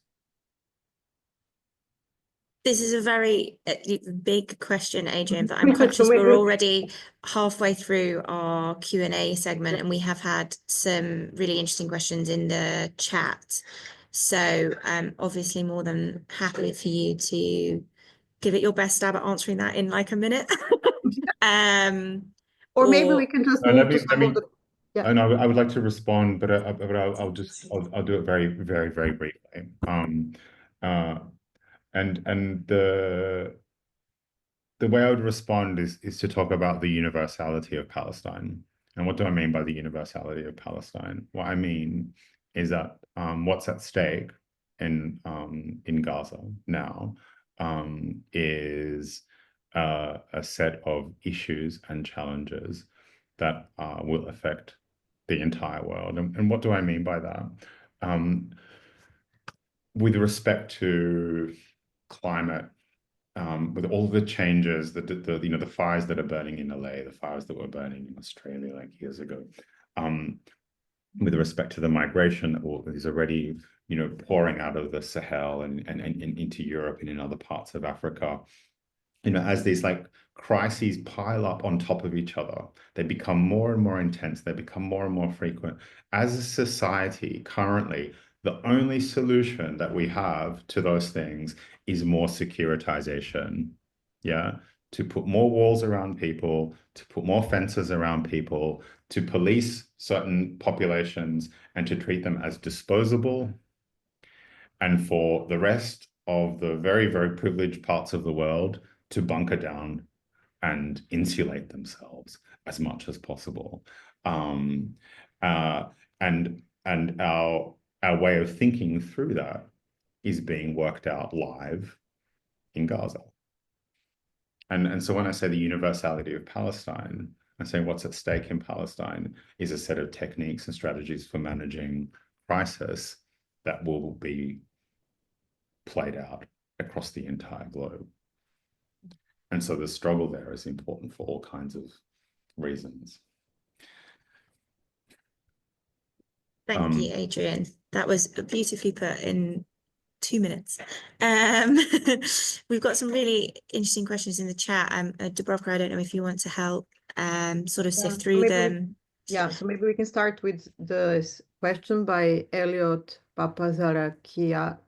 This is a very big question, Adrian, but I'm conscious So we're already halfway through our Q&A segment, and we have had some really interesting questions in the chat. So obviously more than happy for you to give it your best stab at answering that in like a minute. Or maybe we can just move to some of the. Yeah. And I would like to respond, but I'll do it very, very, very briefly. And the way I would respond is to talk about the universality of Palestine. And what do I mean by the universality of Palestine? What I mean is that what's at stake in Gaza now is a set of issues and challenges that will affect the entire world. And what do I mean by that? With respect to climate, with all the changes, the fires that are burning in LA, the fires that were burning in Australia like years ago, with respect to the migration that is already pouring out of the Sahel and into Europe and in other parts of Africa. As these like crises pile up on top of each other, they become more and more intense, they become more and more frequent. As a society, currently, the only solution that we have to those things is more securitization. Yeah. To put more walls around people, to put more fences around people, to police certain populations and to treat them as disposable. And for the rest of the very, very privileged parts of the world to bunker down and insulate themselves as much as possible. And our way of thinking through that is being worked out live in Gaza. And so when I say the universality of Palestine, I say what's at stake in Palestine is a set of techniques and strategies for managing crisis that will be played out across the entire globe. And so the struggle there is important for all kinds of reasons. Thank you, Adrian. That was beautifully put in 2 minutes. We've got some really interesting questions in the chat. Dubravka, I don't know if you want to help sort of sift through them. So maybe we can start with the question by Elliot Papazarakis.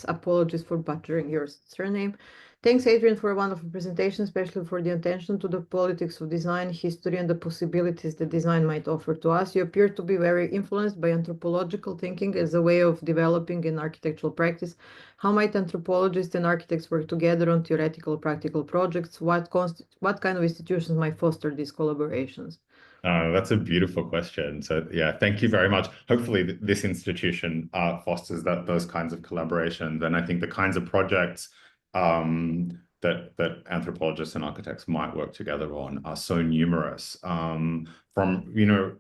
Apologies for butchering your surname. Thanks, Adrian, for a wonderful presentation, especially for the attention to the politics of design, history, and the possibilities that design might offer to us. You appear to be very influenced by anthropological thinking as a way of developing an architectural practice. How might anthropologists and architects work together on theoretical, practical projects? What kind of institutions might foster these collaborations? That's a beautiful question. So yeah, thank you very much. Hopefully this institution fosters those kinds of collaborations. And I think the kinds of projects that anthropologists and architects might work together on are so numerous. From, you know,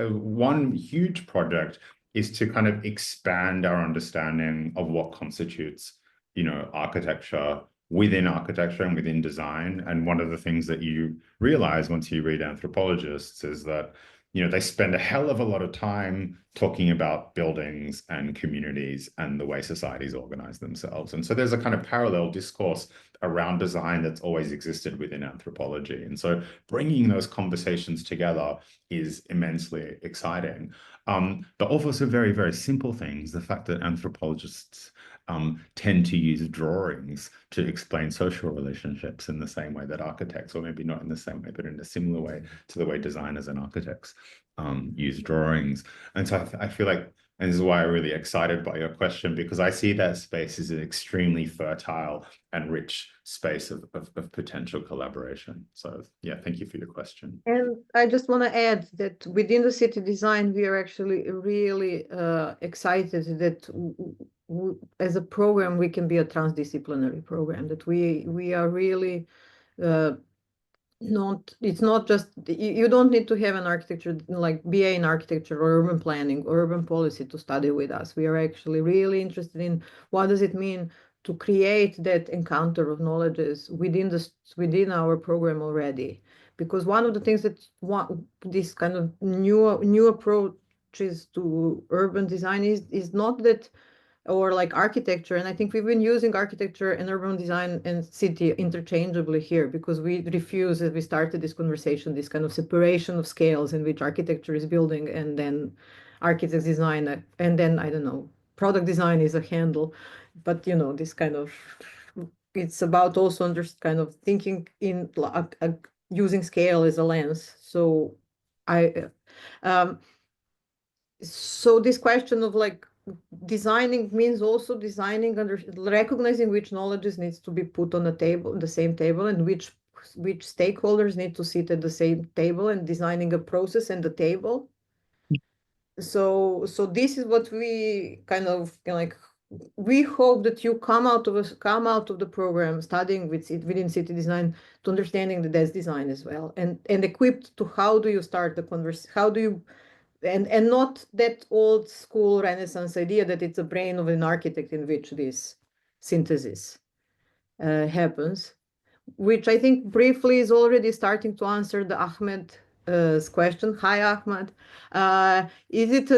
one huge project is to kind of expand our understanding of what constitutes, you know, architecture within architecture and within design. And one of the things that you realize once you read anthropologists is that, you know, they spend a hell of a lot of time talking about buildings and communities and the way societies organize themselves. And so there's a kind of parallel discourse around design that's always existed within anthropology. And so bringing those conversations together is immensely exciting. But also very, very simple things. The fact that anthropologists tend to use drawings to explain social relationships in the same way that architects, or maybe not in the same way, but in a similar way to the way designers and architects use drawings. And so I feel like, and this is why I'm really excited by your question, because I see that space as an extremely fertile and rich space of potential collaboration. So yeah, thank you for your question. And I just want to add that within the city design, we are actually really excited that as a program, we can be a transdisciplinary program, that we are really it's not just, you don't need to have an architecture, like BA in architecture or urban planning or urban policy to study with us. We are actually really interested in what does it mean to create that encounter of knowledges within our program already. Because one of the things that this kind of new approaches to urban design is not that, or like architecture. And I think we've been using architecture and urban design and city interchangeably here, because we refuse, as we started this conversation, this kind of separation of scales in which architecture is building and then architects design, and then, I don't know, product design is a handle. But, you know, this kind of, it's about also kind of thinking in using scale as a lens. So so this question of like, designing means also designing recognizing which knowledges needs to be put on the table, the same table, and which stakeholders need to sit at the same table, and designing a process and the table. So this is what we kind of like, we hope that you come out of the program studying within city design to understanding that that's design as well, and equipped to how do you start the conversation, how do you, and not that old school Renaissance idea that it's a brain of an architect in which this synthesis happens, which I think briefly is already starting to answer the Ahmed's question. Hi, Ahmed. Is it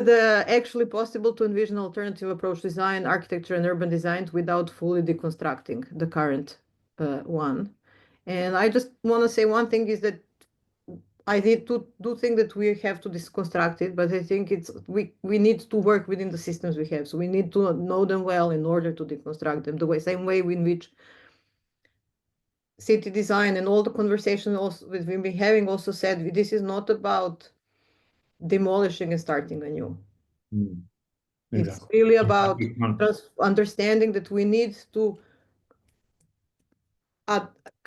actually possible to envision alternative approach design, architecture, and urban design without fully deconstructing the current one? And I just want to say one thing is that I do think that we have to deconstruct it, but I think we need to work within the systems we have. So we need to know them well in order to deconstruct them, same way in which city design and all the conversation also we've been having also said, this is not about demolishing and starting anew. Exactly. It's really about understanding that we need to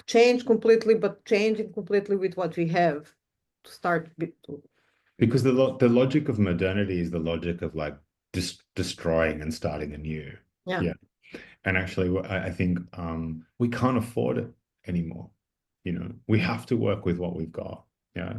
change completely, but changing completely with what we have to start. Because the logic of modernity is the logic of like destroying and starting anew. Yeah. And actually, I think we can't afford it anymore. You know, we have to work with what we've got. Yeah.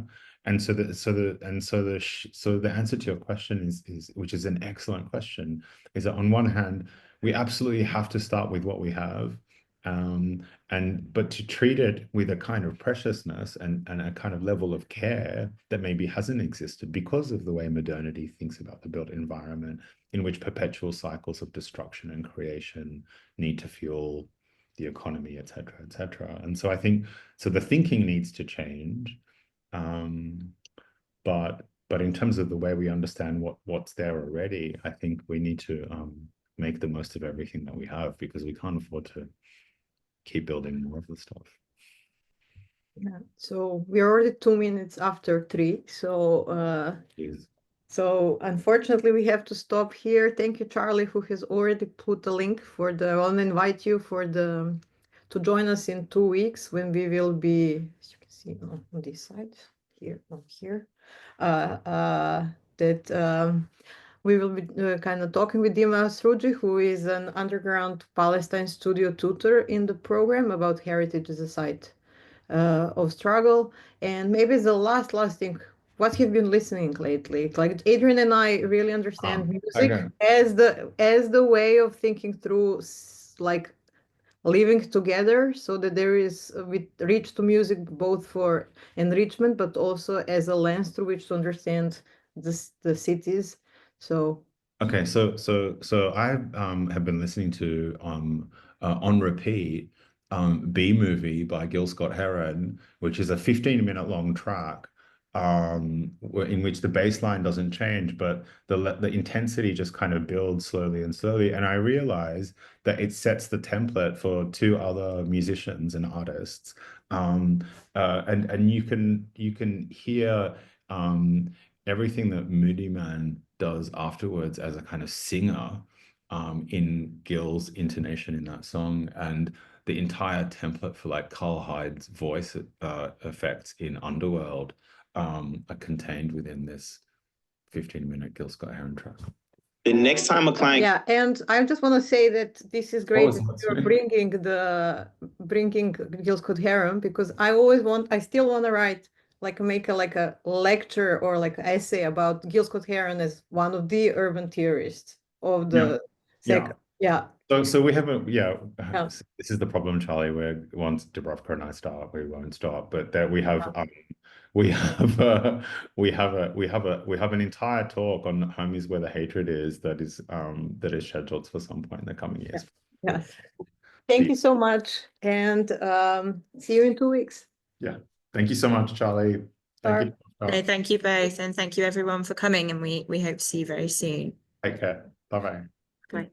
And so the answer to your question is, which is an excellent question, is that on one hand, we absolutely have to start with what we have. But to treat it with a kind of preciousness and a kind of level of care that maybe hasn't existed because of the way modernity thinks about the built environment, in which perpetual cycles of destruction and creation need to fuel the economy, et cetera, et cetera. And so I think, so the thinking needs to change. But in terms of the way we understand what's there already, I think we need to make the most of everything that we have, because we can't afford to keep building more of the stuff. Yeah. So we're already 2 minutes after 3. So so unfortunately we have to stop here. Thank you, Charlie, who has already put the link for the. I want to invite you for the to join us in 2 weeks when we will be, as you can see on this side here, on here. We will be kind of talking with Dima Sruji, who is an underground Palestine studio tutor in the program about heritage as a site of struggle. And maybe the last thing, what you've been listening lately. Like Adrian and I really understand music as the way of thinking through like living together, so that there is we reach to music both for enrichment but also as a lens through which to understand the cities. So okay, so I have been listening to on repeat B Movie by Gil Scott-Heron, which is a 15-minute long track in which the bass line doesn't change, but the intensity just kind of builds slowly and slowly. And I realize that it sets the template for 2 other musicians and artists. And you can hear everything that Moody Man does afterwards as a kind of singer in Gil's intonation in that song, and the entire template for like Carl Hyde's voice effects in Underworld are contained within this 15-minute Gil Scott-Heron track. The next time a client, yeah, and I just want to say that this is great that you're bringing Gil Scott-Heron, because I still want to write make a lecture or like an essay about Gil Scott-Heron as one of the urban theorists of the second. Yeah. So we haven't, this is the problem, Charlie, where once Dubravka and I start, we won't stop. But that we have an entire talk on Home is Where the Hatred Is that is scheduled for some point in the coming years. Yes. Thank you so much, and see you in 2 weeks. Yeah. Thank you so much, Charlie. Thank you. No, thank you both, and thank you everyone for coming, and we hope to see you very soon. Take care. Bye-bye. Bye.